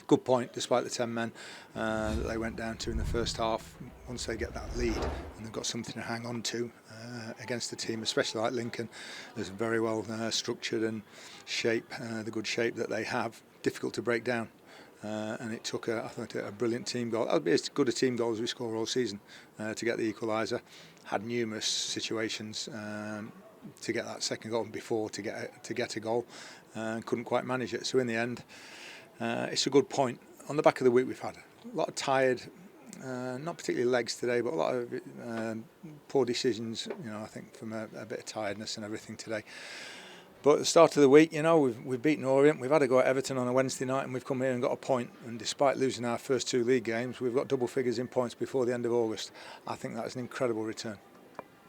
good point, despite the 10 men that they went down to in the first half. Once they get that lead and they've got something to hang on to against a team, especially like Lincoln, that's very well structured and shape, the good shape that they have, difficult to break down. And it took, I think, a brilliant team goal. That'll be as good a team goal as we score all season to get the equaliser. Had numerous situations to get that second goal and before to get a goal, and couldn't quite manage it. So in the end, it's a good point. On the back of the week, we've had a lot of tired, not particularly legs today, but a lot of poor decisions. I think from a bit of tiredness and everything today. But at the start of the week, we've beaten Orient, we've had a go at Everton on a Wednesday night, and we've come here and got a point. And despite losing our first 2 league games, we've got double figures in points before the end of August. I think that's an incredible return.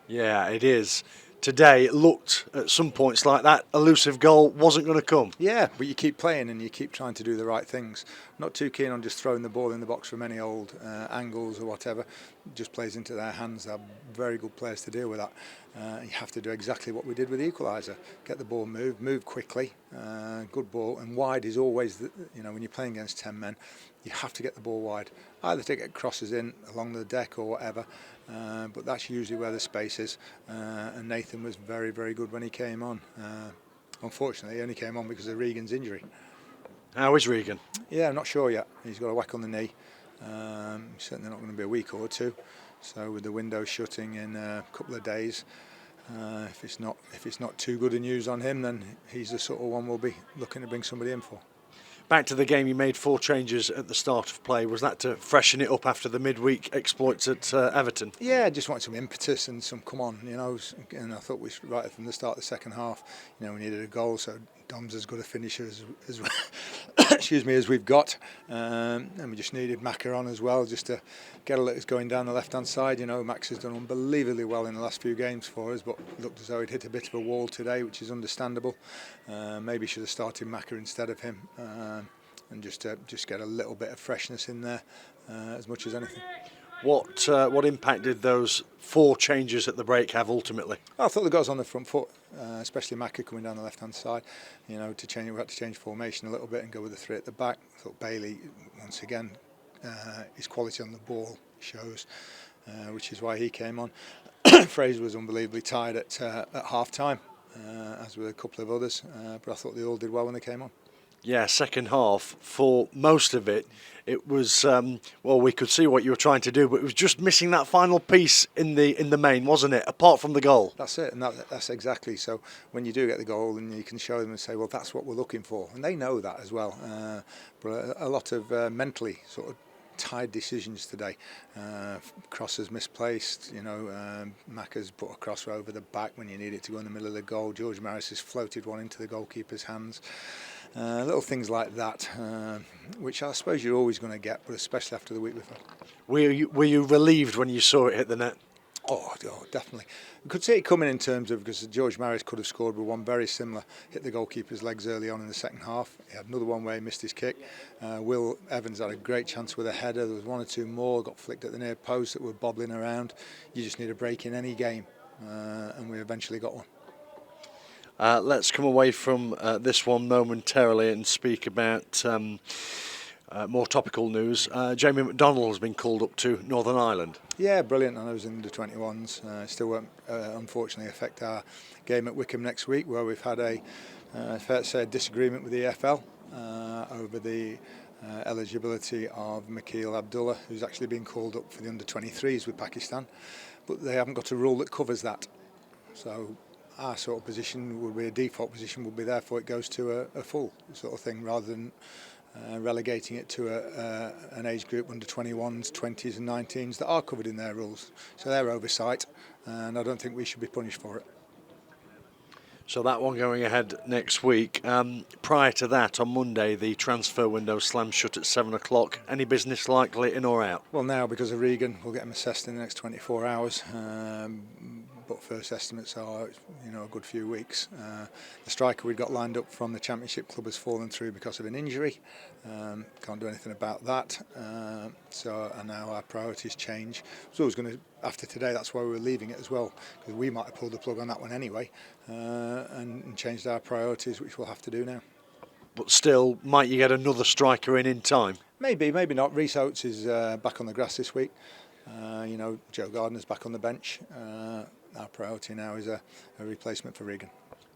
Yeah, it is. Today it looked at some points like that elusive goal wasn't going to come. Yeah, but you keep playing and you keep trying to do the right things. Not too keen on just throwing the ball in the box from any old angles or whatever. It just plays into their hands. They're very good players to deal with that. You have to do exactly what we did with the equaliser. Get the ball move quickly, good ball, and wide is always, when you're playing against 10 men, you have to get the ball wide. Either to get crosses in along the deck or whatever, but that's usually where the space is. And Nathan was very, very good when he came on. Unfortunately, he only came on because of Regan's injury. How is Regan? Yeah, I'm not sure yet. He's got a whack on the knee. Certainly not going to be a week or two. So with the window shutting in a couple of days, if it's not too good a news on him, then he's the sort of one we'll be looking to bring somebody in for. Back to the game, you made 4 changes at the start of play. Was that to freshen it up after the midweek exploits at Everton? Yeah, I just wanted some impetus and some come on, and I thought right from the start of the second half, we needed a goal, so Dom's as good a finisher as excuse me, as we've got, and we just needed Macca on as well, just to get a look going down the left-hand side. Max has done unbelievably well in the last few games for us, but looked as though he'd hit a bit of a wall today, which is understandable. Maybe should have started Macca instead of him, and just get a little bit of freshness in there as much as anything. What impact did those 4 changes at the break have ultimately? I thought the guys on the front foot, especially Macca coming down the left-hand side, we had to change formation a little bit and go with the 3 at the back. I thought Bailey, once again, his quality on the ball shows, which is why he came on. Fraser was unbelievably tired at half-time, as were a couple of others, but I thought they all did well when they came on. Yeah, second half, for most of it, it was, we could see what you were trying to do, but it was just missing that final piece in the main, wasn't it, apart from the goal? That's it, and that's exactly. So when you do get the goal, and you can show them and say, well, that's what we're looking for. And they know that as well. But a lot of mentally sort of tired decisions today. Crosses misplaced, Macca's put a crosser over the back when you need it to go in the middle of the goal. George Maris has floated one into the goalkeeper's hands. Little things like that, which I suppose you're always going to get, but especially after the week we've had. Were you relieved when you saw it hit the net? Oh, definitely. We could see it coming in terms of, because George Maris could have scored with one very similar, hit the goalkeeper's legs early on in the second half. He had another one where he missed his kick. Will Evans had a great chance with a header. There was 1 or 2 more, got flicked at the near post that were bobbling around. You just need a break in any game, and we eventually got one. Let's come away from this one momentarily and speak about more topical news. Jamie McDonnell has been called up to Northern Ireland. Yeah, brilliant. I know he's in the 21s. Still won't, unfortunately, affect our game at Wickham next week, where we've had a fair to say, a disagreement with the EFL over the eligibility of Mikhail Abdullah, who's actually been called up for the under-23s with Pakistan, but they haven't got a rule that covers that. So our sort of position would be a default position, would be therefore it goes to a full sort of thing, rather than relegating it to an age group under 21s, 20s and 19s that are covered in their rules. So they're oversight, and I don't think we should be punished for it. So that one going ahead next week. Prior to that, on Monday, the transfer window slams shut at 7 o'clock. Any business likely in or out? Well, now, because of Regan, we'll get him assessed in the next 24 hours. But first estimates are, a good few weeks. The striker we've got lined up from the Championship club has fallen through because of an injury. Can't do anything about that. So now our priorities change. So I was going to, after today, that's why we were leaving it as well, because we might have pulled the plug on that one anyway, and changed our priorities, which we'll have to do now. but still, might you get another striker in time? Maybe, maybe not. Reece Oates is back on the grass this week. You know, Joe Gardner's back on the bench. Our priority now is a replacement for Regan.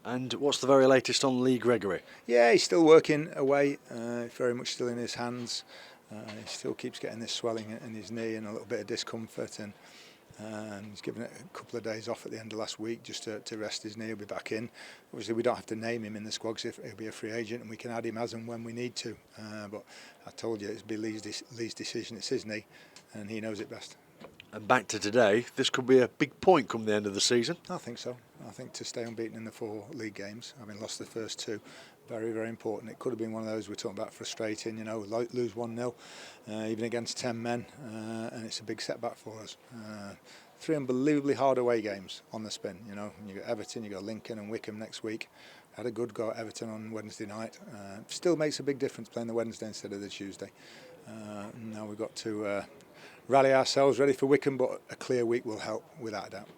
And what's the very latest on Lee Gregory? Yeah, he's still working away, very much still in his hands. He still keeps getting this swelling in his knee and a little bit of discomfort, and he's given it a couple of days off at the end of last week just to rest his knee. He'll be back in. Obviously, we don't have to name him in the squad because he'll be a free agent and we can add him as and when we need to. But I told you, it'll be Lee's decision. It's his knee and he knows it best. And back to today, this could be a big point come the end of the season. I think so. I think to stay unbeaten in the 4 league games, having lost the first 2, very, very important. It could have been one of those we're talking about frustrating, you know, lose 1-0, even against 10 men, and it's a big setback for us. 3 unbelievably hard away games on the spin, you know. You got Everton, you got Lincoln and Wickham next week. Had a good go at Everton on Wednesday night. Still makes a big difference playing the Wednesday instead of the Tuesday. Now we've got to rally ourselves ready for Wickham, but a clear week will help without a doubt.